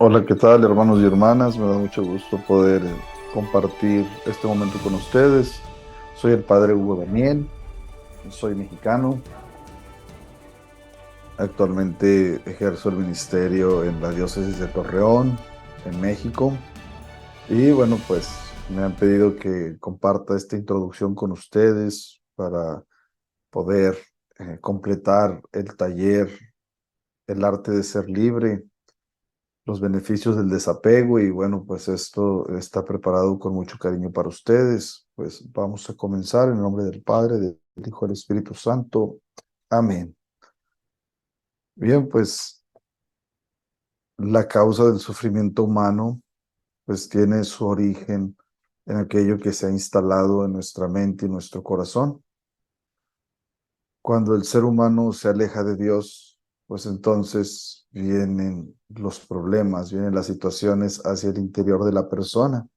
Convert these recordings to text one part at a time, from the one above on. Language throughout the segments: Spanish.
Hola, ¿qué tal, hermanos y hermanas? Me da mucho gusto poder compartir este momento con ustedes. Soy el padre Hugo Daniel, soy mexicano. Actualmente ejerzo el ministerio en la diócesis de Torreón, en México. Y bueno, pues me han pedido que comparta esta introducción con ustedes para poder completar el taller El arte de ser libre, los beneficios del desapego. Y bueno, pues esto está preparado con mucho cariño para ustedes. Pues vamos a comenzar en el nombre del Padre, del Hijo y del Espíritu Santo. Amén. Bien, pues la causa del sufrimiento humano pues tiene su origen en aquello que se ha instalado en nuestra mente y nuestro corazón. Cuando el ser humano se aleja de Dios, pues entonces vienen los problemas, vienen las situaciones hacia el interior de la persona.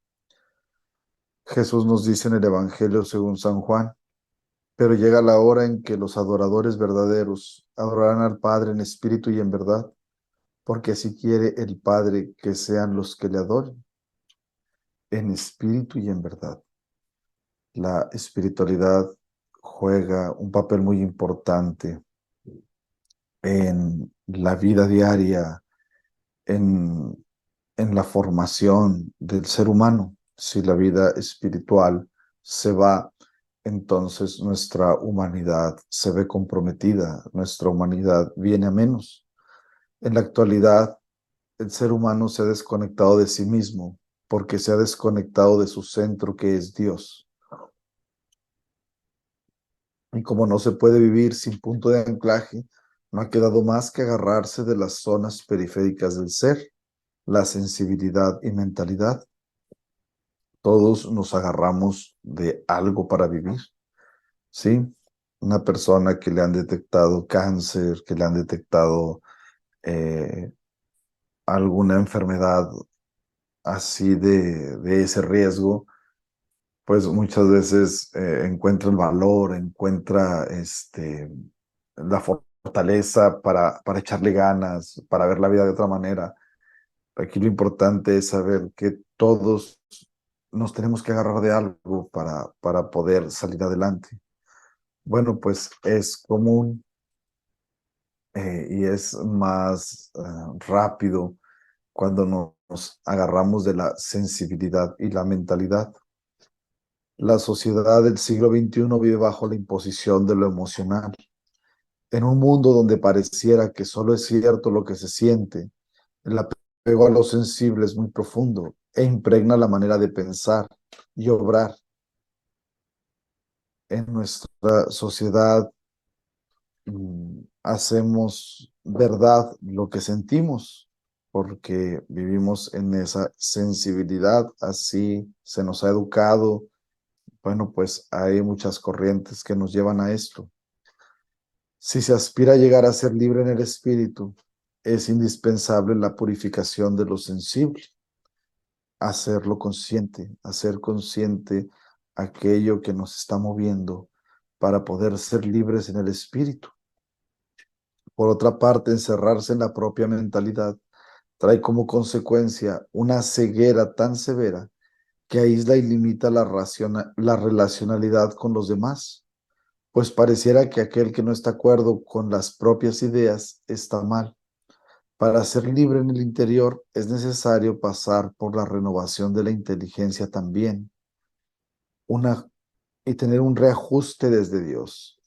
Jesús nos dice en el Evangelio según San Juan: pero llega la hora en que los adoradores verdaderos adorarán al Padre en espíritu y en verdad, porque así quiere el Padre que sean los que le adoren, en espíritu y en verdad. La espiritualidad juega un papel muy importante en la vida diaria, en, en la formación del ser humano. Si la vida espiritual se va, entonces nuestra humanidad se ve comprometida, nuestra humanidad viene a menos. En la actualidad, el ser humano se ha desconectado de sí mismo porque se ha desconectado de su centro, que es Dios. Y como no se puede vivir sin punto de anclaje, no ha quedado más que agarrarse de las zonas periféricas del ser, la sensibilidad y mentalidad. Todos nos agarramos de algo para vivir, ¿sí? Una persona que le han detectado cáncer, que le han detectado eh, alguna enfermedad así de ese riesgo, pues muchas veces encuentra el valor, encuentra la fortaleza para echarle ganas, para ver la vida de otra manera. Aquí lo importante es saber que todos nos tenemos que agarrar de algo para poder salir adelante. Bueno, pues es común y es más rápido cuando nos agarramos de la sensibilidad y la mentalidad. La sociedad del siglo XXI vive bajo la imposición de lo emocional. En un mundo donde pareciera que solo es cierto lo que se siente, el apego a lo sensible es muy profundo e impregna la manera de pensar y obrar. En nuestra sociedad hacemos verdad lo que sentimos porque vivimos en esa sensibilidad, así se nos ha educado. Bueno, pues hay muchas corrientes que nos llevan a esto. Si se aspira a llegar a ser libre en el espíritu, es indispensable la purificación de lo sensible, hacer consciente aquello que nos está moviendo para poder ser libres en el espíritu. Por otra parte, encerrarse en la propia mentalidad trae como consecuencia una ceguera tan severa que aísla y limita la relacionalidad con los demás, pues pareciera que aquel que no está de acuerdo con las propias ideas está mal. Para ser libre en el interior es necesario pasar por la renovación de la inteligencia también, una, y tener un reajuste desde Dios.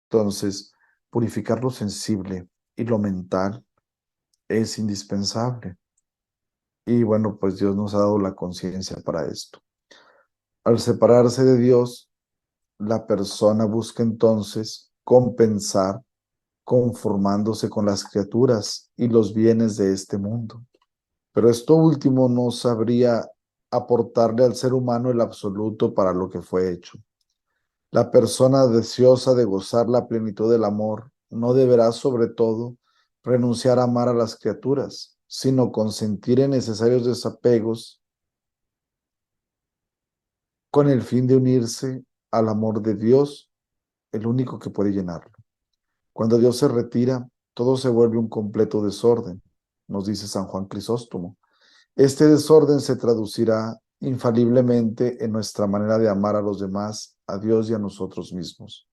Entonces, purificar lo sensible y lo mental es indispensable. Y bueno, pues Dios nos ha dado la conciencia para esto. Al separarse de Dios, la persona busca entonces compensar conformándose con las criaturas y los bienes de este mundo. Pero esto último no sabría aportarle al ser humano el absoluto para lo que fue hecho. La persona deseosa de gozar la plenitud del amor no deberá, sobre todo, renunciar a amar a las criaturas, sino consentir en necesarios desapegos con el fin de unirse al amor de Dios, el único que puede llenarlo. Cuando Dios se retira, todo se vuelve un completo desorden. nos dice San Juan Crisóstomo. Este desorden se traducirá infaliblemente en nuestra manera de amar a los demás, a Dios y a nosotros mismos.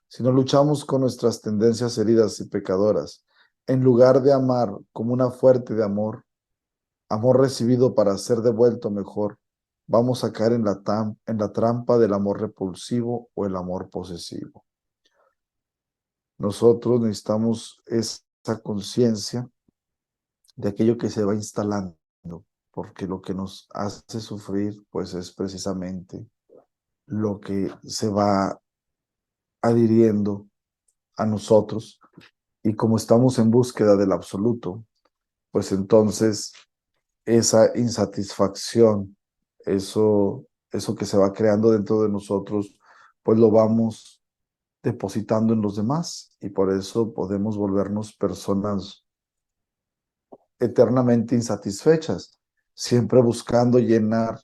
Si no luchamos con nuestras tendencias heridas y pecadoras, en lugar de amar como una fuente de amor, amor recibido para ser devuelto mejor, vamos a caer en la trampa del amor repulsivo o el amor posesivo. Nosotros necesitamos esa conciencia de aquello que se va instalando, porque lo que nos hace sufrir, pues es precisamente lo que se va adhiriendo a nosotros. Y como estamos en búsqueda del absoluto, pues entonces esa insatisfacción, eso que se va creando dentro de nosotros, pues lo vamos depositando en los demás y por eso podemos volvernos personas eternamente insatisfechas, siempre buscando llenar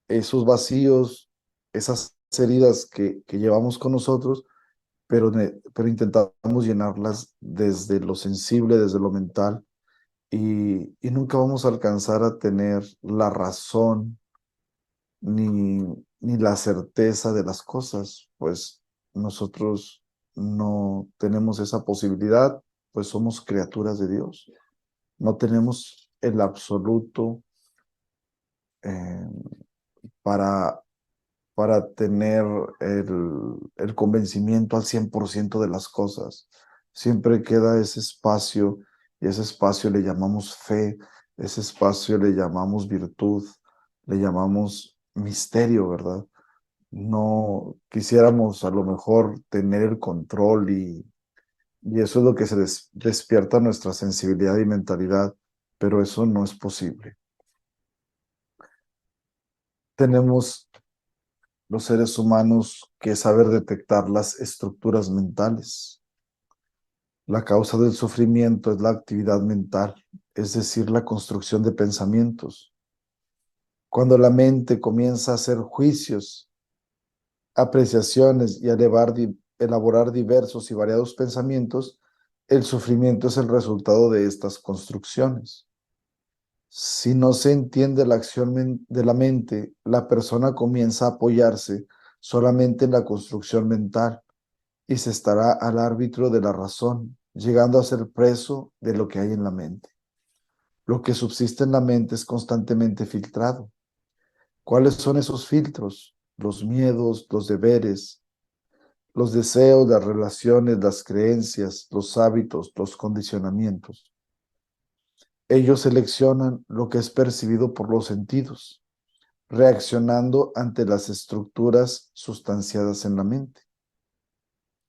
esos vacíos, esas heridas que llevamos con nosotros, pero intentamos llenarlas desde lo sensible, desde lo mental, y nunca vamos a alcanzar a tener la razón ni, ni la certeza de las cosas, pues nosotros no tenemos esa posibilidad, pues somos criaturas de Dios, no tenemos el absoluto eh, para, para tener el convencimiento al 100% de las cosas. Siempre queda ese espacio y ese espacio le llamamos fe, ese espacio le llamamos virtud, le llamamos misterio, ¿verdad? No quisiéramos a lo mejor tener el control y eso es lo que se despierta nuestra sensibilidad y mentalidad, pero eso no es posible. Tenemos los seres humanos que saber detectar las estructuras mentales. La causa del sufrimiento es la actividad mental, es decir, la construcción de pensamientos. Cuando la mente comienza a hacer juicios, apreciaciones y a elaborar diversos y variados pensamientos, el sufrimiento es el resultado de estas construcciones. Si no se entiende la acción de la mente, la persona comienza a apoyarse solamente en la construcción mental y se estará al árbitro de la razón, llegando a ser preso de lo que hay en la mente. Lo que subsiste en la mente es constantemente filtrado. ¿Cuáles son esos filtros? Los miedos, los deberes, los deseos, las relaciones, las creencias, los hábitos, los condicionamientos. Ellos seleccionan lo que es percibido por los sentidos, reaccionando ante las estructuras sustanciadas en la mente,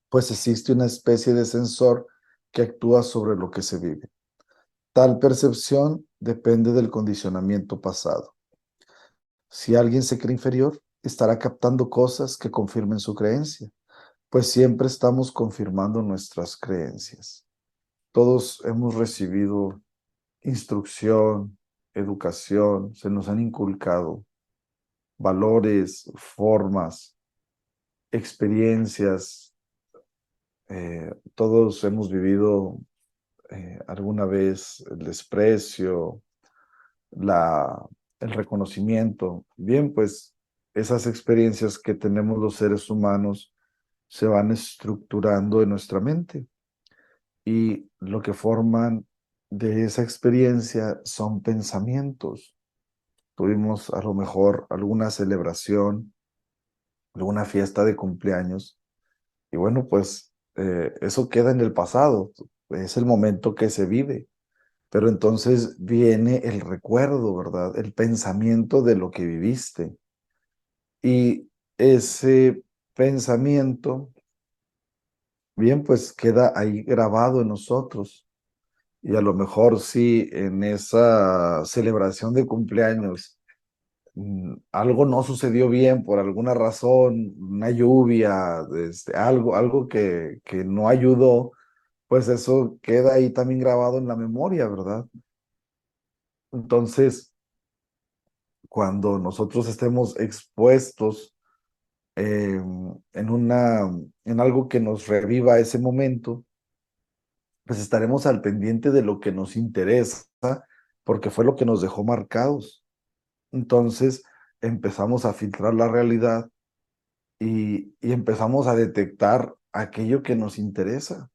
pues existe una especie de sensor que actúa sobre lo que se vive. Tal percepción depende del condicionamiento pasado. Si alguien se cree inferior, estará captando cosas que confirmen su creencia, pues siempre estamos confirmando nuestras creencias. Todos hemos recibido instrucción, educación, se nos han inculcado valores, formas, experiencias. Todos hemos vivido alguna vez el desprecio, la, el reconocimiento. Bien, pues esas experiencias que tenemos los seres humanos se van estructurando en nuestra mente y lo que forman de esa experiencia son pensamientos. Tuvimos a lo mejor alguna celebración, alguna fiesta de cumpleaños y bueno, pues eso queda en el pasado, es el momento que se vive. Pero entonces viene el recuerdo, ¿verdad? El pensamiento de lo que viviste. Y ese pensamiento, bien, pues queda ahí grabado en nosotros. Y a lo mejor sí, en esa celebración de cumpleaños, algo no sucedió bien por alguna razón, una lluvia, algo que no ayudó, pues eso queda ahí también grabado en la memoria, ¿verdad? Entonces, cuando nosotros estemos expuestos en algo que nos reviva ese momento, pues estaremos al pendiente de lo que nos interesa, porque fue lo que nos dejó marcados. Entonces empezamos a filtrar la realidad y empezamos a detectar aquello que nos interesa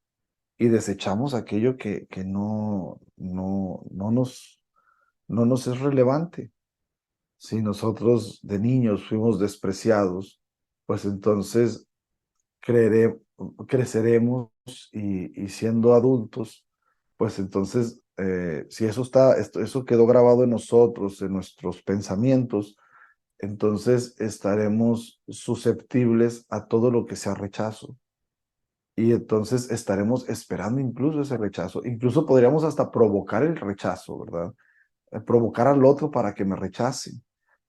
y desechamos aquello que no nos es relevante. Si nosotros de niños fuimos despreciados, pues entonces creere- creceremos y siendo adultos, pues entonces, si eso quedó grabado en nosotros, en nuestros pensamientos, entonces estaremos susceptibles a todo lo que sea rechazo. Y entonces estaremos esperando incluso ese rechazo. Incluso podríamos hasta provocar el rechazo, ¿verdad? Provocar al otro para que me rechace,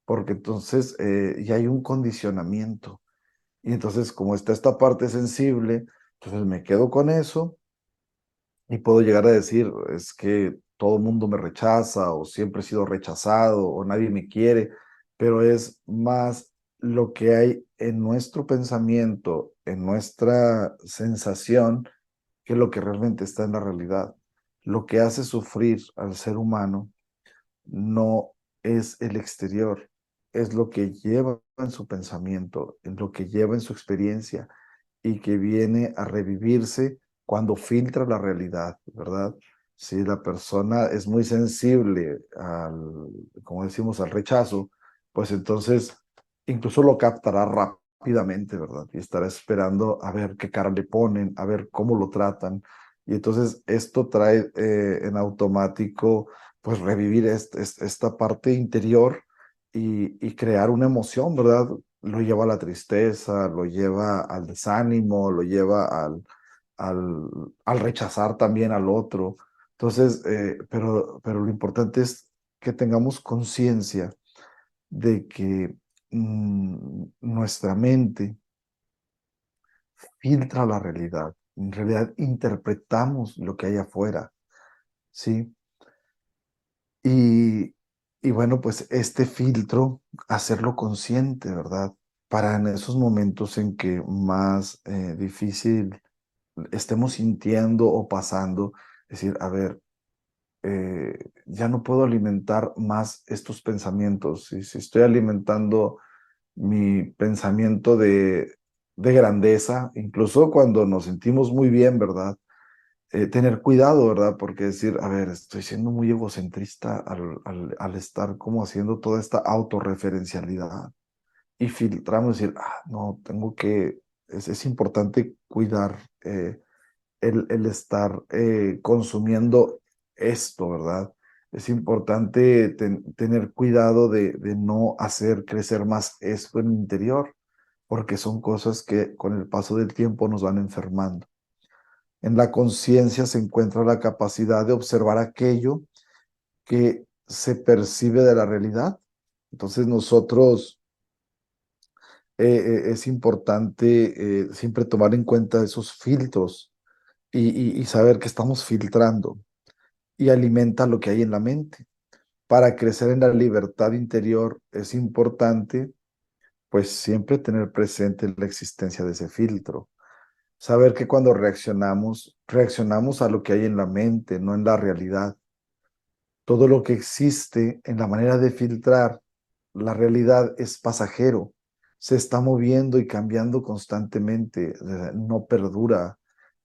porque entonces ya hay un condicionamiento. Y entonces, como está esta parte sensible, entonces me quedo con eso y puedo llegar a decir, es que todo el mundo me rechaza o siempre he sido rechazado o nadie me quiere, pero es más lo que hay en nuestro pensamiento, en nuestra sensación, que lo que realmente está en la realidad. Lo que hace sufrir al ser humano no es el exterior, es lo que lleva en su pensamiento, es lo que lleva en su experiencia y que viene a revivirse cuando filtra la realidad, ¿verdad? Si la persona es muy sensible como decimos, al rechazo, pues entonces incluso lo captará rápidamente, ¿verdad? Y estará esperando a ver qué cara le ponen, a ver cómo lo tratan. Y entonces esto trae en automático, pues revivir esta parte interior y crear una emoción, ¿verdad? Lo lleva a la tristeza, lo lleva al desánimo, lo lleva al rechazar también al otro. Entonces, pero lo importante es que tengamos conciencia de que nuestra mente filtra la realidad. En realidad interpretamos lo que hay afuera, ¿sí? Y, y bueno, pues este filtro, hacerlo consciente, ¿verdad? Para en esos momentos en que más difícil estemos sintiendo o pasando, decir, a ver, ya no puedo alimentar más estos pensamientos. Y si estoy alimentando mi pensamiento de grandeza, incluso cuando nos sentimos muy bien, ¿verdad? Tener cuidado, ¿verdad? Porque decir, a ver, estoy siendo muy egocentrista al estar como haciendo toda esta autorreferencialidad y filtramos, decir, no, es importante cuidar el estar consumiendo esto, ¿verdad? Es importante tener cuidado de no hacer crecer más esto en el interior, porque son cosas que con el paso del tiempo nos van enfermando. En la conciencia se encuentra la capacidad de observar aquello que se percibe de la realidad. Entonces nosotros es importante siempre tomar en cuenta esos filtros y saber que estamos filtrando y alimenta lo que hay en la mente. Para crecer en la libertad interior es importante, pues siempre tener presente la existencia de ese filtro. Saber que cuando reaccionamos a lo que hay en la mente, no en la realidad. Todo lo que existe en la manera de filtrar la realidad es pasajero, se está moviendo y cambiando constantemente, no perdura.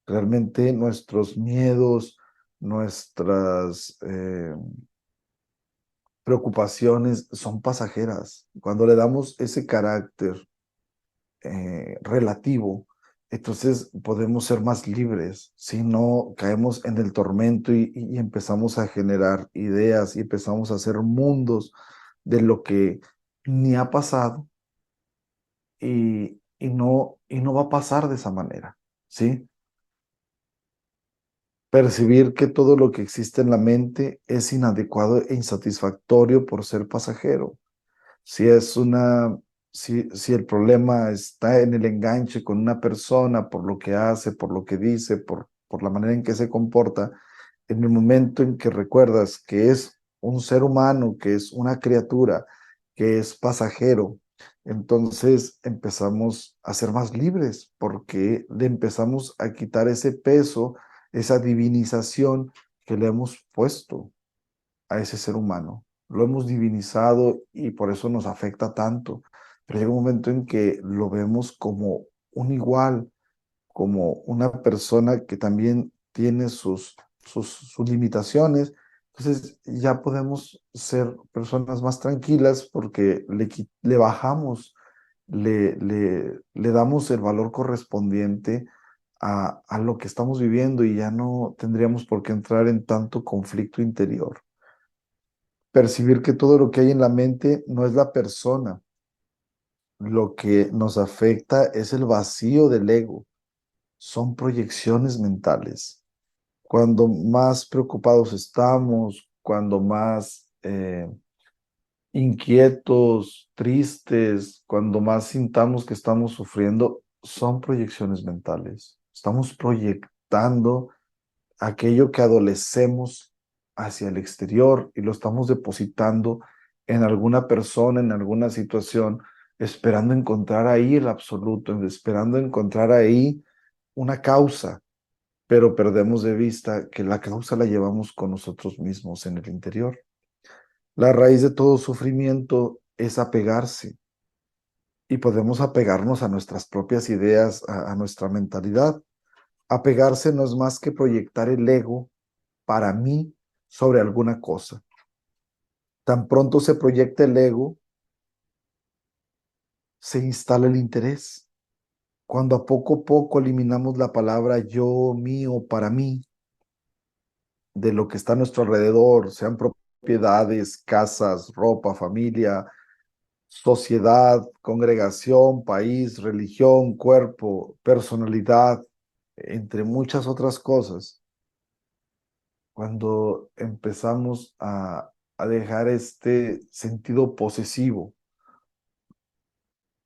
Realmente nuestros miedos, nuestras preocupaciones son pasajeras. Cuando le damos ese carácter relativo, entonces podemos ser más libres. Si no, caemos en el tormento y empezamos a generar ideas y empezamos a hacer mundos de lo que ni ha pasado y no va a pasar de esa manera, ¿sí? Percibir que todo lo que existe en la mente es inadecuado e insatisfactorio por ser pasajero. Si es una, si el problema está en el enganche con una persona por lo que hace, por lo que dice, por la manera en que se comporta, en el momento en que recuerdas que es un ser humano, que es una criatura, que es pasajero, entonces empezamos a ser más libres porque le empezamos a quitar ese peso esa divinización que le hemos puesto a ese ser humano. Lo hemos divinizado y por eso nos afecta tanto. Pero llega un momento en que lo vemos como un igual, como una persona que también tiene sus limitaciones. Entonces ya podemos ser personas más tranquilas porque le bajamos, le damos el valor correspondiente a lo que estamos viviendo y ya no tendríamos por qué entrar en tanto conflicto interior. Percibir que todo lo que hay en la mente no es la persona. Lo que nos afecta es el vacío del ego. Son proyecciones mentales. Cuando más preocupados estamos, cuando más inquietos, tristes, cuando más sintamos que estamos sufriendo, son proyecciones mentales. Estamos proyectando aquello que adolecemos hacia el exterior y lo estamos depositando en alguna persona, en alguna situación, esperando encontrar ahí el absoluto, esperando encontrar ahí una causa, pero perdemos de vista que la causa la llevamos con nosotros mismos en el interior. La raíz de todo sufrimiento es apegarse y podemos apegarnos a nuestras propias ideas, a nuestra mentalidad. Apegarse no es más que proyectar el ego para mí sobre alguna cosa. Tan pronto se proyecta el ego, se instala el interés. Cuando a poco eliminamos la palabra yo, mío, para mí, de lo que está a nuestro alrededor, sean propiedades, casas, ropa, familia, sociedad, congregación, país, religión, cuerpo, personalidad, entre muchas otras cosas, cuando empezamos a dejar este sentido posesivo,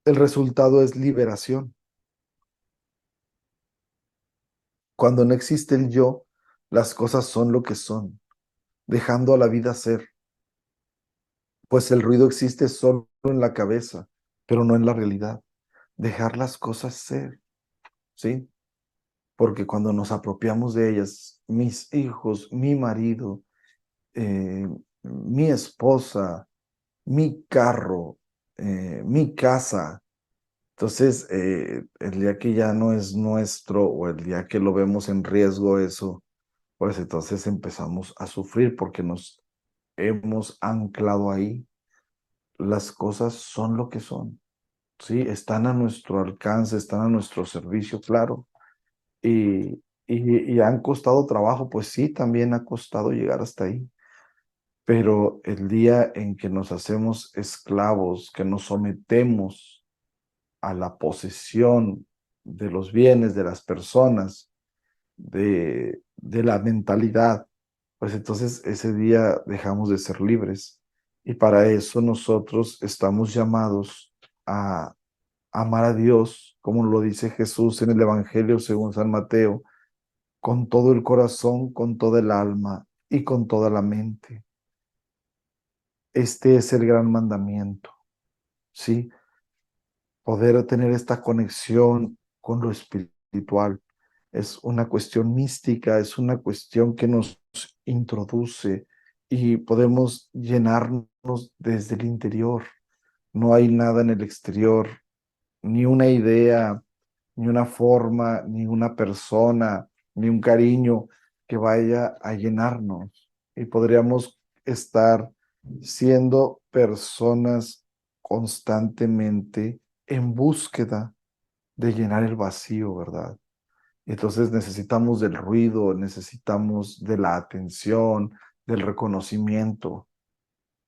el resultado es liberación. Cuando no existe el yo, las cosas son lo que son, dejando a la vida ser, pues el ruido existe solo en la cabeza, pero no en la realidad. Dejar las cosas ser, ¿sí? Porque cuando nos apropiamos de ellas, mis hijos, mi marido, mi esposa, mi carro, mi casa, entonces el día que ya no es nuestro o el día que lo vemos en riesgo eso, pues entonces empezamos a sufrir porque nos hemos anclado ahí. Las cosas son lo que son, ¿sí? Están a nuestro alcance, están a nuestro servicio, claro. Y han costado trabajo, pues sí, también ha costado llegar hasta ahí. Pero el día en que nos hacemos esclavos, que nos sometemos a la posesión de los bienes, de las personas, de la mentalidad, pues entonces ese día dejamos de ser libres. Y para eso nosotros estamos llamados a amar a Dios, como lo dice Jesús en el Evangelio según San Mateo, con todo el corazón, con toda el alma y con toda la mente. Este es el gran mandamiento, ¿sí? Poder tener esta conexión con lo espiritual. Es una cuestión mística, es una cuestión que nos introduce y podemos llenarnos desde el interior. No hay nada en el exterior, ni una idea, ni una forma, ni una persona, ni un cariño que vaya a llenarnos. Y podríamos estar siendo personas constantemente en búsqueda de llenar el vacío, ¿verdad? Entonces necesitamos del ruido, necesitamos de la atención, del reconocimiento,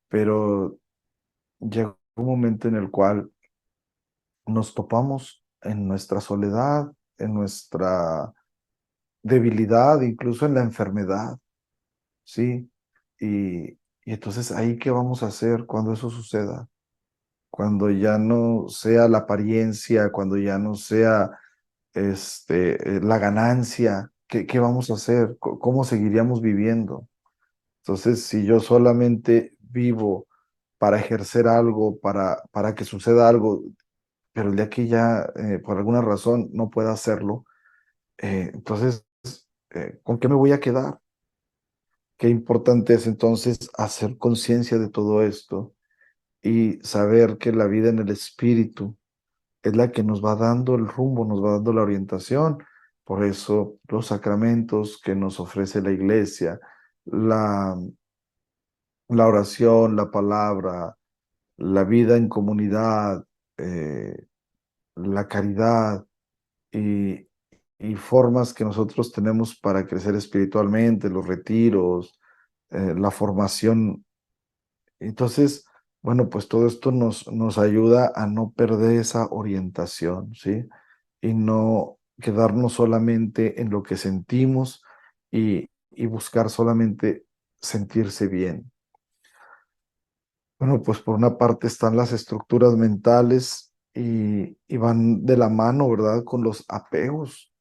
pero llega un momento en el cual nos topamos en nuestra soledad, en nuestra debilidad, incluso en la enfermedad, ¿sí? Y entonces ahí, ¿qué vamos a hacer cuando eso suceda? Cuando ya no sea la apariencia, cuando ya no sea la ganancia, ¿qué vamos a hacer? ¿Cómo seguiríamos viviendo? Entonces, si yo solamente vivo para ejercer algo, para que suceda algo, pero el día que ya por alguna razón no pueda hacerlo, entonces ¿con qué me voy a quedar? Qué importante es entonces hacer conciencia de todo esto y saber que la vida en el Espíritu es la que nos va dando el rumbo, nos va dando la orientación. Por eso los sacramentos que nos ofrece la Iglesia, la, la oración, la palabra, la vida en comunidad, eh, la caridad y, y formas que nosotros tenemos para crecer espiritualmente, los retiros, la formación. Entonces, bueno, pues todo esto nos ayuda a no perder esa orientación, ¿sí? Y no quedarnos solamente en lo que sentimos y buscar solamente sentirse bien. Bueno, pues por una parte están las estructuras mentales y van de la mano, ¿verdad? Con los apegos.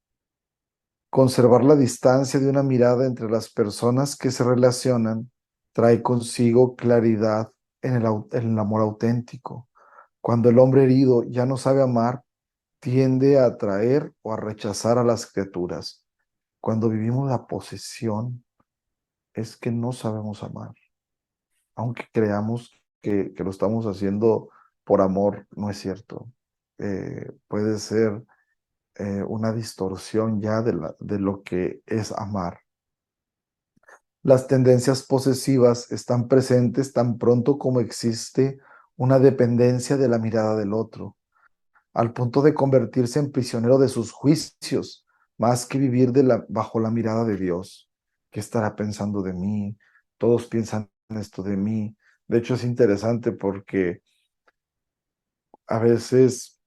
Conservar la distancia de una mirada entre las personas que se relacionan trae consigo claridad en el amor auténtico. Cuando el hombre herido ya no sabe amar, tiende a atraer o a rechazar a las criaturas. Cuando vivimos la posesión, es que no sabemos amar. Aunque creamos que lo estamos haciendo por amor, no es cierto. Puede ser una distorsión ya de lo que es amar. Las tendencias posesivas están presentes tan pronto como existe una dependencia de la mirada del otro, al punto de convertirse en prisionero de sus juicios, más que vivir bajo la mirada de Dios. ¿Qué estará pensando de mí? Todos piensan esto de mí. De hecho, es interesante porque a veces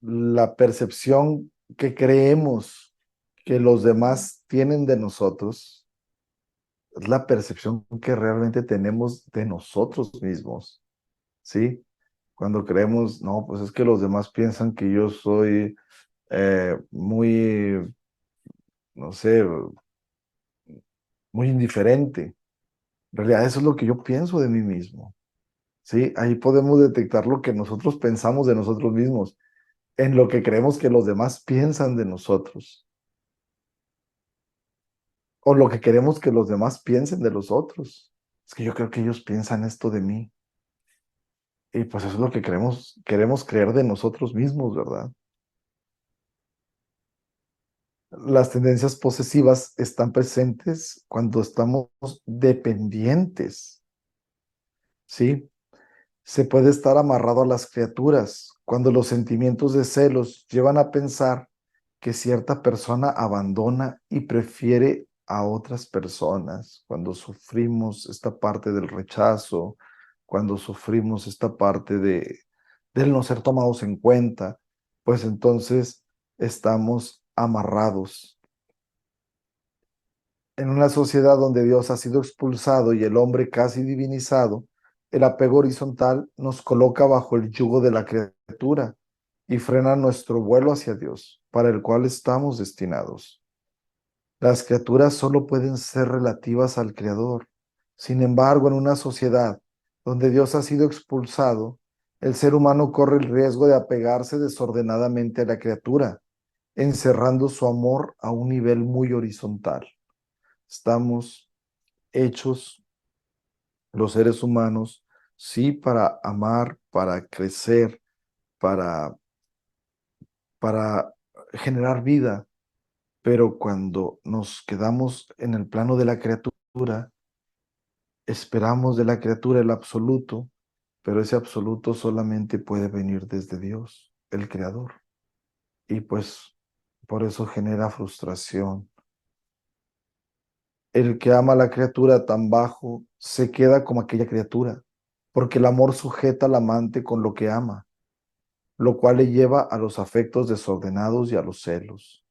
la percepción que creemos que los demás tienen de nosotros es la percepción que realmente tenemos de nosotros mismos, ¿sí? Cuando creemos, no, pues es que los demás piensan que yo soy muy, no sé, muy indiferente. En realidad eso es lo que yo pienso de mí mismo, ¿sí? Ahí podemos detectar lo que nosotros pensamos de nosotros mismos, en lo que creemos que los demás piensan de nosotros, o lo que queremos que los demás piensen de los otros. Es que yo creo que ellos piensan esto de mí. Y pues eso es lo que queremos creer de nosotros mismos, ¿verdad? Las tendencias posesivas están presentes cuando estamos dependientes, ¿sí? Se puede estar amarrado a las criaturas cuando los sentimientos de celos llevan a pensar que cierta persona abandona y prefiere a otras personas. Cuando sufrimos esta parte del rechazo, cuando sufrimos esta parte del no ser tomados en cuenta, pues entonces estamos amarrados. En una sociedad donde Dios ha sido expulsado y el hombre casi divinizado, el apego horizontal nos coloca bajo el yugo de la criatura y frena nuestro vuelo hacia Dios, para el cual estamos destinados. Las criaturas solo pueden ser relativas al Creador. Sin embargo, en una sociedad donde Dios ha sido expulsado, el ser humano corre el riesgo de apegarse desordenadamente a la criatura, encerrando su amor a un nivel muy horizontal. Estamos hechos los seres humanos, sí, para amar, para crecer, para, para generar vida, pero cuando nos quedamos en el plano de la criatura, esperamos de la criatura el absoluto, pero ese absoluto solamente puede venir desde Dios, el Creador. Y pues por eso genera frustración. El que ama a la criatura tan bajo se queda como aquella criatura, porque el amor sujeta al amante con lo que ama, lo cual le lleva a los afectos desordenados y a los celos.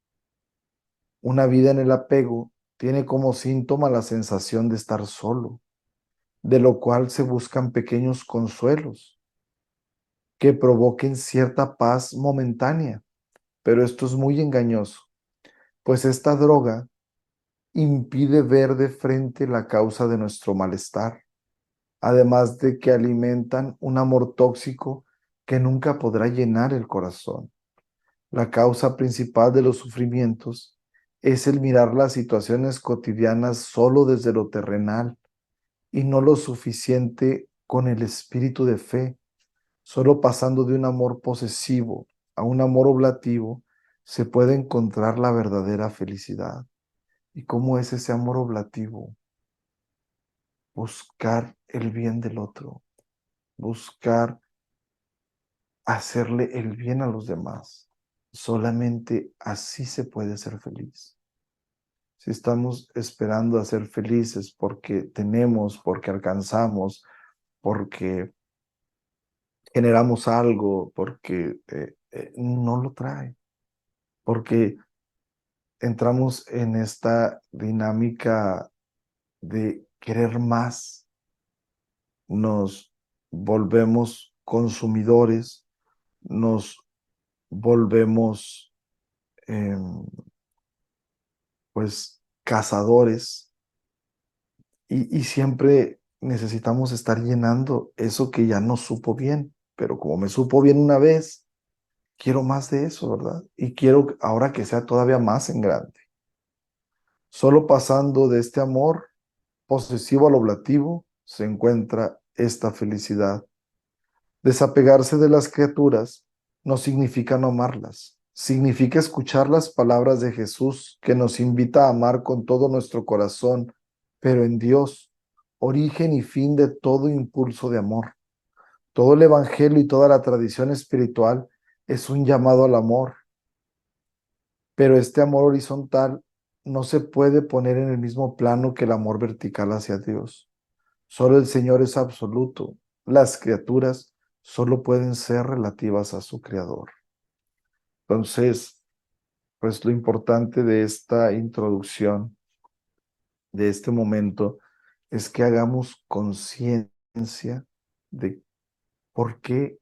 Una vida en el apego tiene como síntoma la sensación de estar solo, de lo cual se buscan pequeños consuelos que provoquen cierta paz momentánea, pero esto es muy engañoso, pues esta droga impide ver de frente la causa de nuestro malestar, además de que alimentan un amor tóxico que nunca podrá llenar el corazón. La causa principal de los sufrimientos es el mirar las situaciones cotidianas solo desde lo terrenal y no lo suficiente con el espíritu de fe. Solo pasando de un amor posesivo a un amor oblativo se puede encontrar la verdadera felicidad. ¿Y cómo es ese amor oblativo? Buscar el bien del otro, buscar hacerle el bien a los demás. Solamente así se puede ser feliz. Si estamos esperando a ser felices porque tenemos, porque alcanzamos, porque generamos algo, porque no lo trae, porque entramos en esta dinámica de querer más, nos volvemos consumidores, nos volvemos pues cazadores y siempre necesitamos estar llenando eso que ya no supo bien, pero como me supo bien una vez, quiero más de eso, ¿verdad? Y quiero ahora que sea todavía más en grande. Solo pasando de este amor posesivo al oblativo se encuentra esta felicidad. Desapegarse de las criaturas no significa no amarlas, significa escuchar las palabras de Jesús que nos invita a amar con todo nuestro corazón, pero en Dios, origen y fin de todo impulso de amor. Todo el Evangelio y toda la tradición espiritual es un llamado al amor, pero este amor horizontal no se puede poner en el mismo plano que el amor vertical hacia Dios. Solo el Señor es absoluto. Las criaturas solo pueden ser relativas a su Creador. Entonces, pues lo importante de esta introducción, de este momento, es que hagamos conciencia de por qué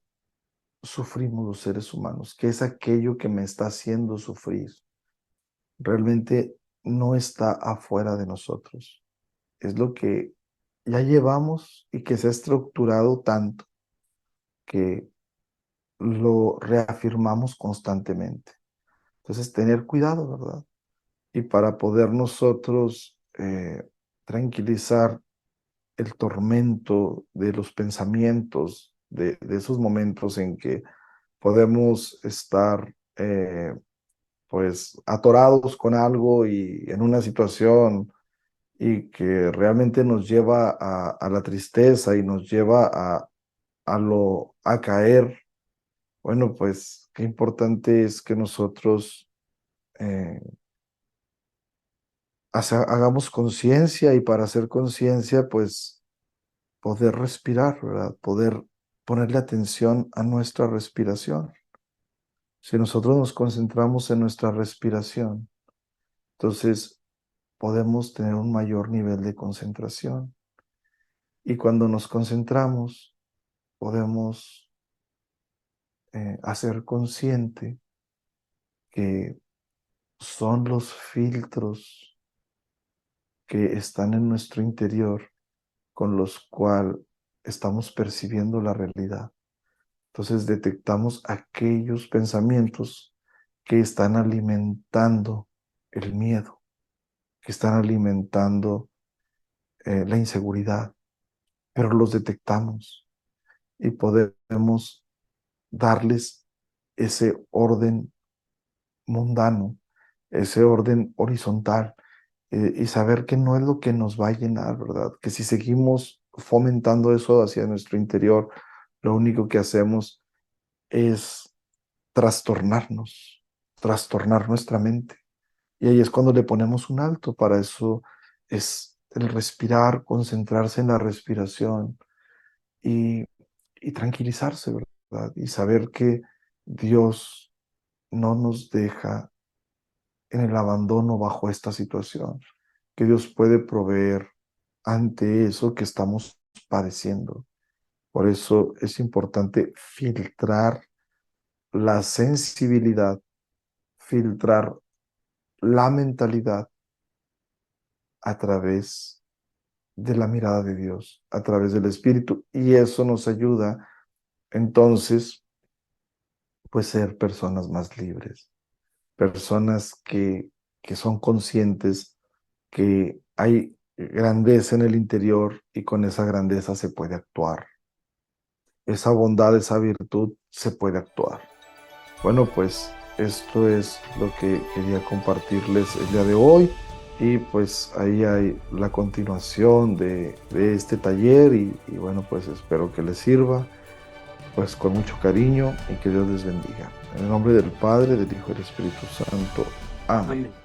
sufrimos los seres humanos, qué es aquello que me está haciendo sufrir. Realmente no está afuera de nosotros. Es lo que ya llevamos y que se ha estructurado tanto que lo reafirmamos constantemente. Entonces, tener cuidado, ¿verdad? Y para poder nosotros tranquilizar el tormento de los pensamientos, de esos momentos en que podemos estar pues atorados con algo y en una situación y que realmente nos lleva a la tristeza y nos lleva a caer. Bueno, pues qué importante es que nosotros eh, hagamos conciencia y para hacer conciencia, pues poder respirar, ¿verdad? Poder ponerle atención a nuestra respiración. Si nosotros nos concentramos en nuestra respiración, entonces podemos tener un mayor nivel de concentración. Y cuando nos concentramos, podemos hacer consciente que son los filtros que están en nuestro interior con los cuales estamos percibiendo la realidad. Entonces detectamos aquellos pensamientos que están alimentando el miedo, que están alimentando la inseguridad, pero los detectamos y podemos darles ese orden mundano, ese orden horizontal, y saber que no es lo que nos va a llenar, ¿verdad? Que si seguimos fomentando eso hacia nuestro interior, lo único que hacemos es trastornarnos, trastornar nuestra mente. Y ahí es cuando le ponemos un alto. Para eso es el respirar, concentrarse en la respiración y, y tranquilizarse, ¿verdad? Y saber que Dios no nos deja en el abandono bajo esta situación, que Dios puede proveer ante eso que estamos padeciendo. Por eso es importante filtrar la sensibilidad, filtrar la mentalidad a través de la mirada de Dios, a través del Espíritu. Y eso nos ayuda entonces, pues, ser personas más libres, personas que que son conscientes que hay grandeza en el interior y con esa grandeza se puede actuar. Esa bondad, esa virtud se puede actuar. Bueno, pues esto es lo que quería compartirles el día de hoy y pues ahí hay la continuación de este taller y bueno, pues espero que les sirva pues con mucho cariño y que Dios les bendiga. En el nombre del Padre, del Hijo y del Espíritu Santo. Amén. Amén.